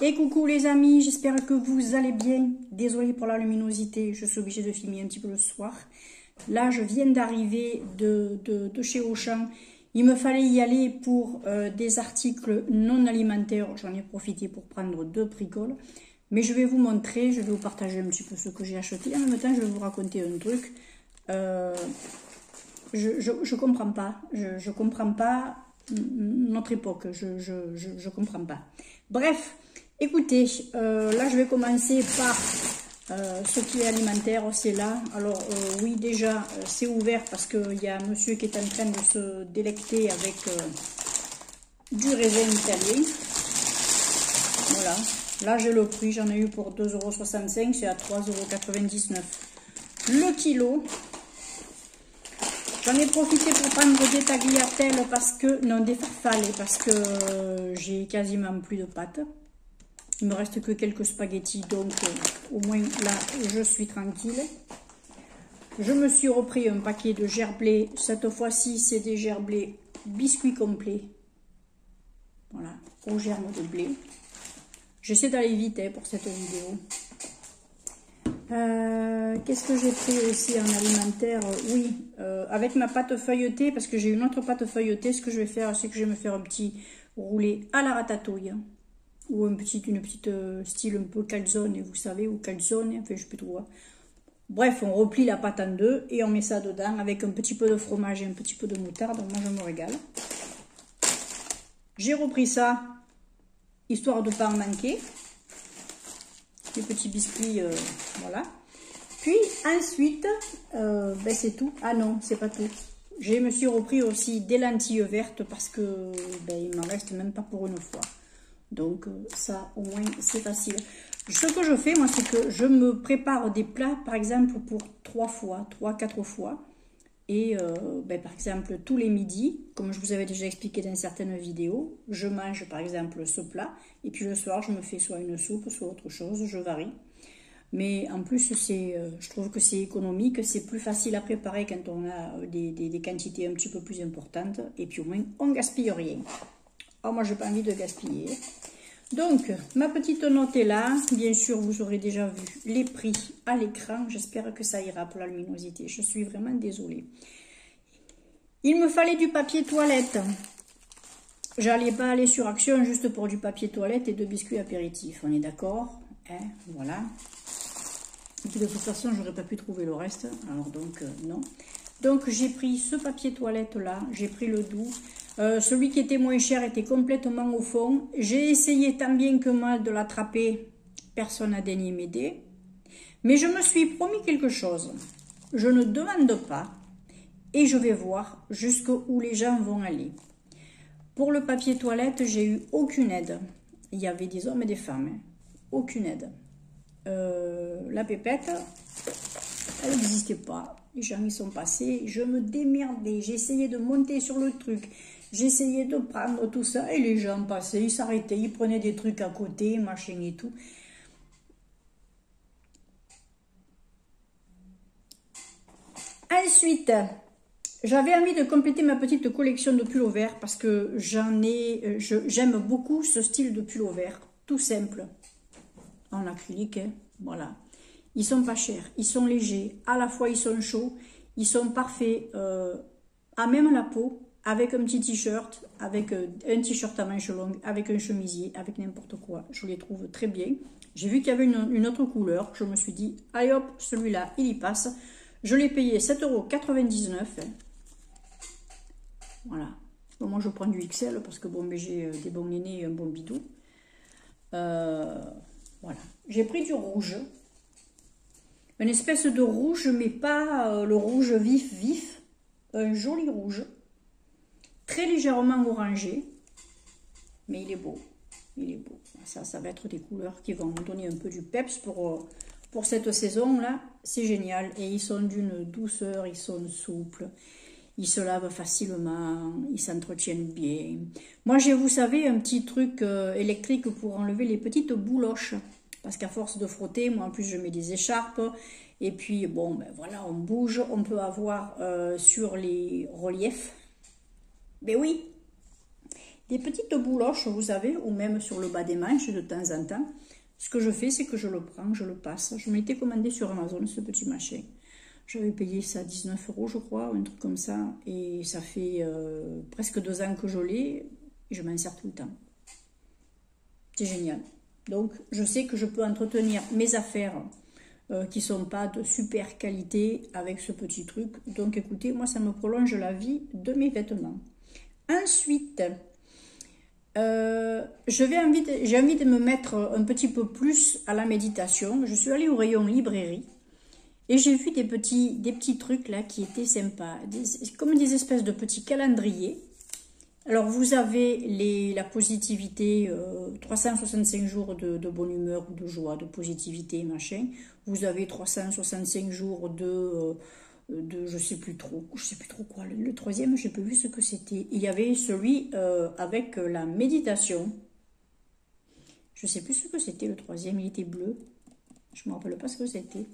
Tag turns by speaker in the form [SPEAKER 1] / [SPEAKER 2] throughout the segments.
[SPEAKER 1] Et coucou les amis, j'espère que vous allez bien. Désolée pour la luminosité, je suis obligée de filmer un petit peu le soir. Là, je viens d'arriver de chez Auchan. Il me fallait y aller pour des articles non alimentaires. J'en ai profité pour prendre 2 bricoles. Mais je vais vous montrer, je vais vous partager un petit peu ce que j'ai acheté. En même temps, je vais vous raconter un truc. Je comprends pas. Je comprends pas notre époque. Je comprends pas. Bref, écoutez, là, je vais commencer par ce qui est alimentaire. C'est là. Alors, oui, déjà, c'est ouvert parce qu'il y a un monsieur qui est en train de se délecter avec du raisin italien. Voilà. Là, j'ai le prix. J'en ai eu pour 2,65 €. C'est à 3,99 € le kilo. J'en ai profité pour prendre des tagliatelles parce que, non, des farfalle parce que j'ai quasiment plus de pâtes. Il me reste que quelques spaghettis, donc au moins là, je suis tranquille. Je me suis repris un paquet de gerblés. Cette fois-ci, c'est des gerblés biscuits complets. Voilà, aux germes de blé. J'essaie d'aller vite pour cette vidéo. Qu'est-ce que j'ai pris aussi en alimentaire? Oui, avec ma pâte feuilletée, parce que j'ai une autre pâte feuilletée, ce que je vais faire, c'est que je vais me faire un petit roulé à la ratatouille. Ou une petite style un peu calzone, vous savez, ou calzone, enfin je sais plus trop. Bref, on replie la pâte en deux et on met ça dedans avec un petit peu de fromage et un petit peu de moutarde. Moi, je me régale. J'ai repris ça, histoire de ne pas en manquer. Les petits biscuits, voilà. Puis ensuite, ben c'est tout. Ah non, c'est pas tout. Je me suis repris aussi des lentilles vertes parce que ben, il m'en reste même pas pour une fois. Donc ça, au moins, c'est facile. Ce que je fais, moi, c'est que je me prépare des plats, par exemple, pour 3-4 fois. Et ben, par exemple, tous les midis, comme je vous avais déjà expliqué dans certaines vidéos, je mange par exemple ce plat. Et puis le soir, je me fais soit une soupe, soit autre chose, je varie. Mais en plus, je trouve que c'est économique, c'est plus facile à préparer quand on a des quantités un petit peu plus importantes. Et puis au moins, on ne gaspille rien. Oh, moi, je n'ai pas envie de gaspiller. Donc, ma petite note est là. Bien sûr, vous aurez déjà vu les prix à l'écran. J'espère que ça ira pour la luminosité. Je suis vraiment désolée. Il me fallait du papier toilette. J'allais pas aller sur Action juste pour du papier toilette et 2 biscuits apéritifs. On est d'accord, hein? Voilà. Et puis de toute façon, j'aurais pas pu trouver le reste. Alors donc, non. Donc, j'ai pris ce papier toilette là. J'ai pris le doux. Celui qui était moins cher était complètement au fond. J'ai essayé tant bien que mal de l'attraper. Personne n'a daigné m'aider. Mais je me suis promis quelque chose. Je ne demande pas et je vais voir jusqu'où les gens vont aller. Pour le papier toilette, j'ai eu aucune aide. Il y avait des hommes et des femmes. Hein. Aucune aide. La pépette, elle n'existait pas. Les gens y sont passés. Je me démerdais. J'ai essayé de monter sur le truc. J'essayais de prendre tout ça et les gens passaient, ils s'arrêtaient, ils prenaient des trucs à côté, machin et tout. Ensuite, j'avais envie de compléter ma petite collection de pulls verts parce que j'aime beaucoup ce style de pull vert, tout simple, en acrylique, hein, voilà. Ils sont pas chers, ils sont légers, à la fois ils sont chauds, ils sont parfaits à même la peau. Avec un petit t-shirt, avec un t-shirt à manches longues, avec un chemisier, avec n'importe quoi. Je les trouve très bien. J'ai vu qu'il y avait une autre couleur. Je me suis dit, allez hop, celui-là, il y passe. Je l'ai payé 7,99 €. Voilà. Bon, moi, je prends du XL parce que bon, j'ai des bons nénés et un bon bidou. Voilà. J'ai pris du rouge. Une espèce de rouge, mais pas le rouge vif. Un joli rouge. Très légèrement orangé, mais il est beau, ça va être des couleurs qui vont donner un peu du peps pour cette saison là, c'est génial. Et ils sont d'une douceur, ils sont souples, ils se lavent facilement, ils s'entretiennent bien. Moi j'ai, vous savez, un petit truc électrique pour enlever les petites bouloches, parce qu'à force de frotter, moi en plus je mets des écharpes, et puis bon ben voilà, on bouge, on peut avoir sur les reliefs, ben oui, des petites bouloches, vous savez, ou même sur le bas des manches de temps en temps. Ce que je fais, c'est que je le prends, je le passe. Je m'étais commandé sur Amazon ce petit machin. J'avais payé ça 19 € je crois, un truc comme ça. Et ça fait presque 2 ans que je l'ai et je m'en sers tout le temps. C'est génial. Donc, je sais que je peux entretenir mes affaires qui ne sont pas de super qualité avec ce petit truc. Donc, écoutez, moi, ça me prolonge la vie de mes vêtements. Ensuite, j'ai envie de me mettre un petit peu plus à la méditation. Je suis allée au rayon librairie et j'ai vu des petits trucs là qui étaient sympas. Comme des espèces de petits calendriers. Alors, vous avez la positivité, 365 jours de bonne humeur ou de joie, de positivité, machin. Vous avez 365 jours de je sais plus trop quoi. Le troisième, j'ai pas vu ce que c'était. Il y avait celui avec la méditation. Je sais plus ce que c'était, le troisième, il était bleu. Je me rappelle pas ce que c'était.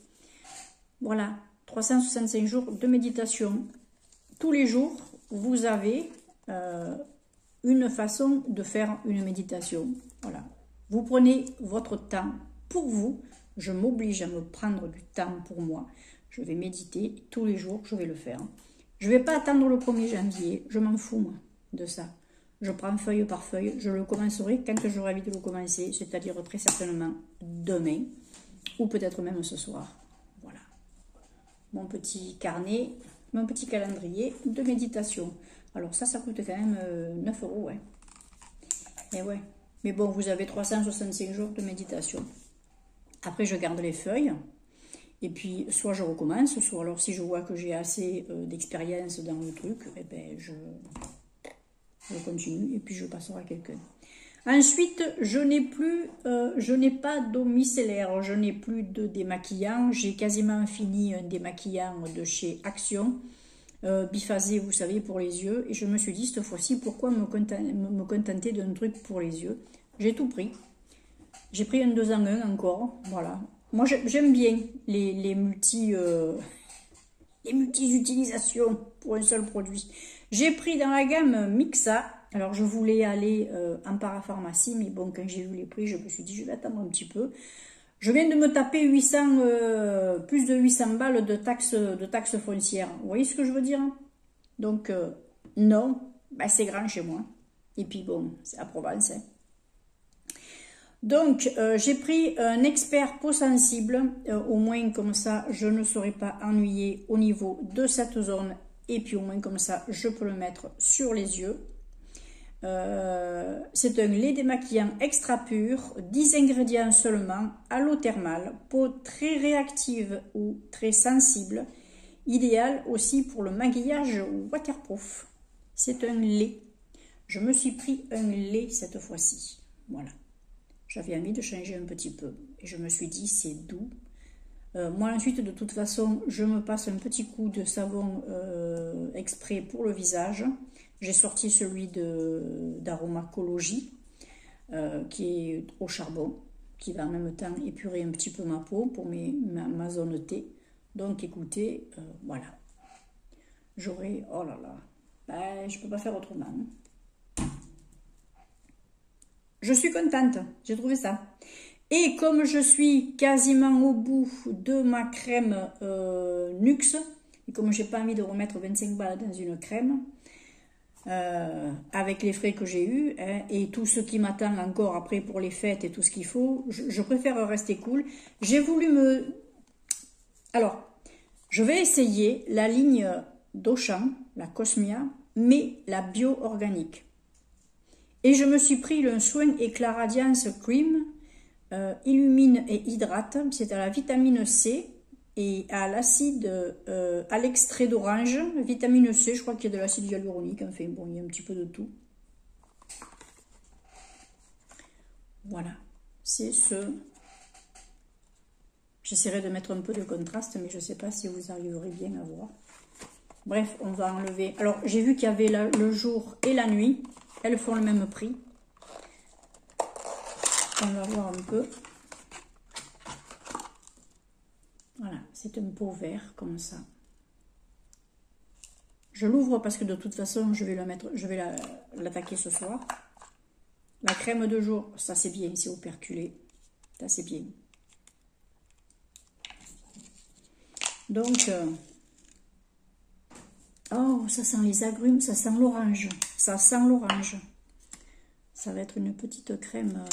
[SPEAKER 1] Voilà, 365 jours de méditation. Tous les jours, vous avez une façon de faire une méditation. Voilà. Vous prenez votre temps pour vous. Je m'oblige à me prendre du temps pour moi. Je vais méditer tous les jours, je vais le faire. Je ne vais pas attendre le 1er janvier. Je m'en fous, moi, de ça. Je prends feuille par feuille. Je le commencerai quand j'aurai envie de le commencer, c'est-à-dire très certainement demain, ou peut-être même ce soir. Voilà. Mon petit carnet, mon petit calendrier de méditation. Alors ça coûte quand même 9 €, ouais. Et ouais. Mais bon, vous avez 365 jours de méditation. Après, je garde les feuilles. Et puis, soit je recommence, soit alors si je vois que j'ai assez d'expérience dans le truc, eh ben, je continue et puis je passerai à quelqu'un. Ensuite, je n'ai pas d'eau micellaire, je n'ai plus de démaquillant. J'ai quasiment fini un démaquillant de chez Action. Biphasé, vous savez, pour les yeux. Et je me suis dit, cette fois-ci, pourquoi me contenter d'un truc pour les yeux? J'ai tout pris. J'ai pris un 2 en 1 encore. Voilà. Moi, j'aime bien les multi-utilisations pour un seul produit. J'ai pris dans la gamme Mixa. Alors, je voulais aller en parapharmacie, mais bon, quand j'ai vu les prix, je me suis dit, je vais attendre un petit peu. Je viens de me taper plus de 800 balles de taxes foncières. Vous voyez ce que je veux dire? Donc, non, ben, c'est grand chez moi. Et puis bon, c'est à Provence. Hein. Donc, j'ai pris un expert peau sensible. Au moins, comme ça, je ne serai pas ennuyée au niveau de cette zone. Et puis, au moins, comme ça, je peux le mettre sur les yeux. C'est un lait démaquillant extra pur, 10 ingrédients seulement, à l'eau thermale, peau très réactive ou très sensible, idéal aussi pour le maquillage waterproof. C'est un lait. Je me suis pris un lait cette fois-ci. Voilà. J'avais envie de changer un petit peu et je me suis dit c'est doux. Moi ensuite de toute façon je me passe un petit coup de savon exprès pour le visage. J'ai sorti celui d'Aromacologie qui est au charbon, qui va en même temps épurer un petit peu ma peau pour ma zone T. Donc écoutez, voilà. J'aurai, oh là là, ben, je peux pas faire autrement. Je suis contente, j'ai trouvé ça. Et comme je suis quasiment au bout de ma crème Nuxe, et comme j'ai pas envie de remettre 25 balles dans une crème, avec les frais que j'ai eus, hein, et tout ce qui m'attend encore après pour les fêtes et tout ce qu'il faut, je préfère rester cool. J'ai voulu Alors, je vais essayer la ligne d'Auchan, la Cosmia, mais la bio-organique. Et je me suis pris le Soin Éclat Radiance Cream, illumine et hydrate. C'est à la vitamine C et à l'acide, à l'extrait d'orange. Vitamine C, je crois qu'il y a de l'acide hyaluronique. Enfin, bon, il y a un petit peu de tout. Voilà, c'est ce. J'essaierai de mettre un peu de contraste, mais je ne sais pas si vous arriverez bien à voir. Bref, on va enlever. Alors, j'ai vu qu'il y avait le jour et la nuit. Elles font le même prix. On va voir un peu. Voilà, c'est un pot vert comme ça. Je l'ouvre parce que de toute façon, je vais l'attaquer ce soir. La crème de jour, ça c'est bien, c'est operculé. Ça c'est bien. Donc, oh, ça sent les agrumes, ça sent l'orange. Ça sent l'orange. Ça va être une petite crème.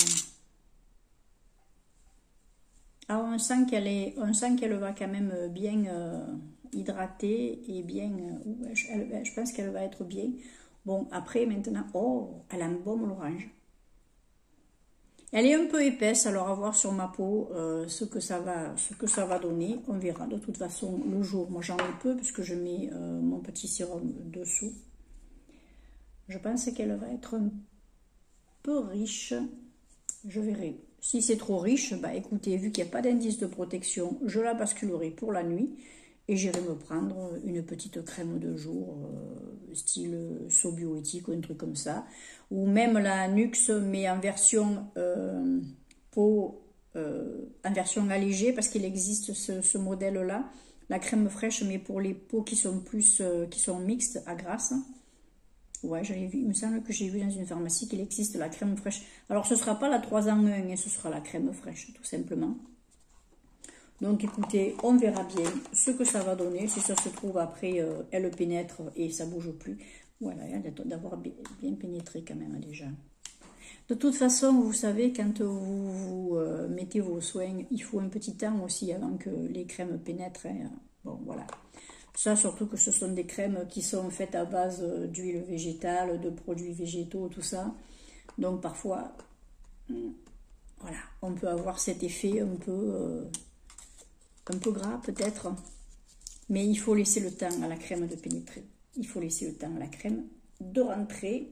[SPEAKER 1] Alors, on sent qu'elle va quand même bien hydratée et bien. Je pense qu'elle va être bien. Bon, après, maintenant, oh, elle embaume l'orange. Elle est un peu épaisse, alors à voir sur ma peau ce que ça va donner. On verra. De toute façon, le jour, moi j'en ai peu puisque je mets mon petit sérum dessous. Je pense qu'elle va être un peu riche. Je verrai. Si c'est trop riche, bah écoutez, vu qu'il n'y a pas d'indice de protection, je la basculerai pour la nuit et j'irai me prendre une petite crème de jour, style Sobioéthique ou un truc comme ça. Ou même la Nuxe, mais en version peau, en version allégée, parce qu'il existe ce modèle-là. La crème fraîche, mais pour les peaux qui sont plus, qui sont mixtes à grasse. Ouais, j'avais vu, il me semble que j'ai vu dans une pharmacie qu'il existe la crème fraîche. Alors, ce ne sera pas la 3 en 1, hein, ce sera la crème fraîche, tout simplement. Donc, écoutez, on verra bien ce que ça va donner. Si ça se trouve, après, elle pénètre et ça ne bouge plus. Voilà, elle a d'avoir bien pénétré quand même, déjà. De toute façon, vous savez, quand vous mettez vos soins, il faut un petit temps aussi avant que les crèmes pénètrent. Hein. Bon, voilà. Ça, surtout que ce sont des crèmes qui sont faites à base d'huile végétale, de produits végétaux, tout ça. Donc parfois, voilà, on peut avoir cet effet un peu gras peut-être. Mais il faut laisser le temps à la crème de pénétrer. Il faut laisser le temps à la crème de rentrer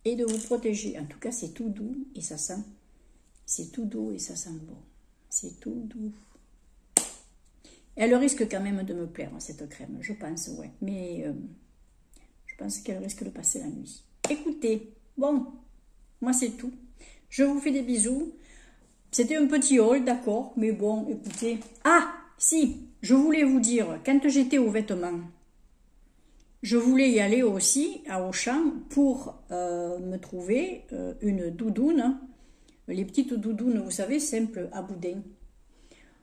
[SPEAKER 1] et de vous protéger. En tout cas, c'est tout doux et ça sent. C'est tout doux et ça sent bon. C'est tout doux. Elle risque quand même de me plaire, cette crème, je pense, ouais. Mais je pense qu'elle risque de passer la nuit. Écoutez, bon, moi c'est tout. Je vous fais des bisous. C'était un petit haul, d'accord, mais bon, écoutez. Ah, si, je voulais vous dire, quand j'étais aux vêtements, je voulais y aller aussi à Auchan pour me trouver une doudoune. Les petites doudounes, vous savez, simples à boudin.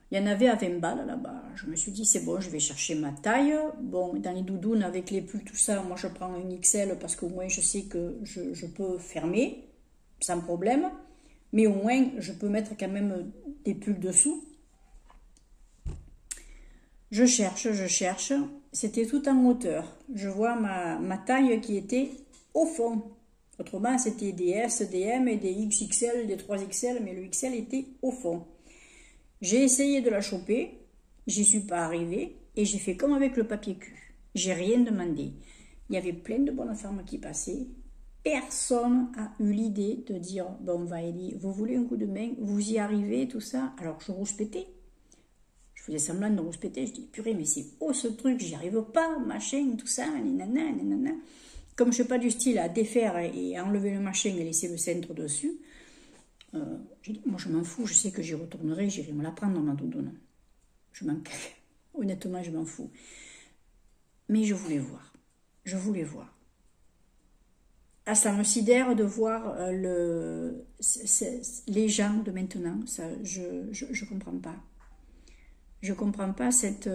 [SPEAKER 1] Il y en avait à 20 balles là-bas. Je me suis dit, c'est bon, je vais chercher ma taille. Bon, dans les doudounes, avec les pulls, tout ça, moi je prends une XL parce qu'au moins je sais que je peux fermer sans problème. Mais au moins, je peux mettre quand même des pulls dessous. Je cherche. C'était tout en hauteur. Je vois ma taille qui était au fond. Autrement, c'était des S, des M et des XXL, des 3XL, mais le XL était au fond. J'ai essayé de la choper, j'y suis pas arrivée et j'ai fait comme avec le papier cul. J'ai rien demandé. Il y avait plein de bonnes femmes qui passaient. Personne a eu l'idée de dire, bon Valérie, vous voulez un coup de main, vous y arrivez, tout ça. Alors je rouspétais. Je faisais semblant de rouspéter. Je dis, purée, mais c'est haut ce truc, j'y arrive pas, machin, tout ça, nanana. Comme je ne suis pas du style à défaire et à enlever le machin et laisser le centre dessus, moi je m'en fous, je sais que j'y retournerai, j'irai me la prendre dans ma doudoune. Je m'en honnêtement je m'en fous. Mais je voulais voir. Ah, ça me sidère de voir les gens de maintenant, ça, je comprends pas. Je comprends pas cette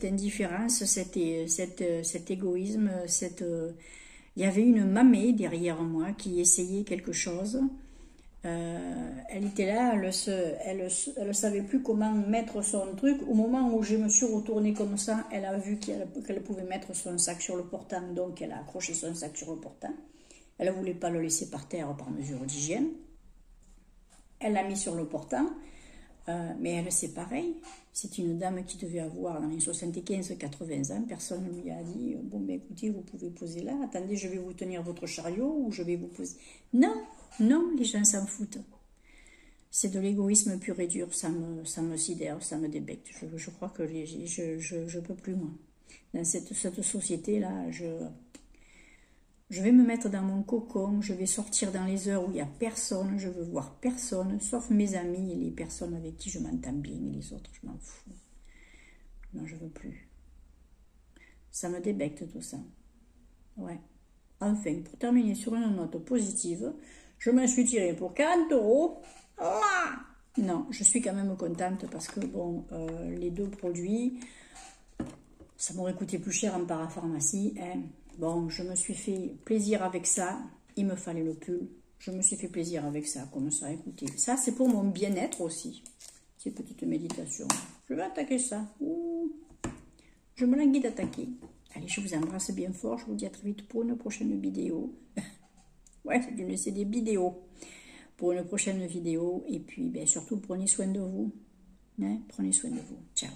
[SPEAKER 1] indifférence, cet égoïsme, il y avait une mamée derrière moi qui essayait quelque chose. Elle était là, elle savait plus comment mettre son truc. Au moment où je me suis retournée comme ça, elle a vu qu'elle pouvait mettre son sac sur le portant, donc elle a accroché son sac sur le portant. Elle ne voulait pas le laisser par terre par mesure d'hygiène. Elle l'a mis sur le portant, mais elle c'est pareil. C'est une dame qui devait avoir dans les 75-80 ans. Personne ne lui a dit, bon ben écoutez, vous pouvez poser là, attendez, je vais vous tenir votre chariot ou je vais vous poser. Non, les gens s'en foutent. C'est de l'égoïsme pur et dur, ça me sidère, ça me débecte. Je crois que je peux plus, moi. Dans cette société-là, je vais me mettre dans mon cocon, je vais sortir dans les heures où il n'y a personne, je veux voir personne, sauf mes amis et les personnes avec qui je m'entends bien, et les autres, je m'en fous. Non, je veux plus. Ça me débecte tout ça. Ouais. Enfin, pour terminer sur une note positive, Je me suis tirée pour 40 €. Ah non, je suis quand même contente parce que, bon, les deux produits, ça m'aurait coûté plus cher en parapharmacie. Hein. Bon, je me suis fait plaisir avec ça. Il me fallait le pull. Je me suis fait plaisir avec ça, comme ça. Écoutez, ça, c'est pour mon bien-être aussi. Ces petites méditations. Je vais attaquer ça. Ouh. Je me languis d'attaquer. Allez, je vous embrasse bien fort. Je vous dis à très vite pour une prochaine vidéo. Ouais, c'est des vidéos. Pour une prochaine vidéo. Et puis, ben, surtout, prenez soin de vous. Hein, prenez soin de vous. Ciao.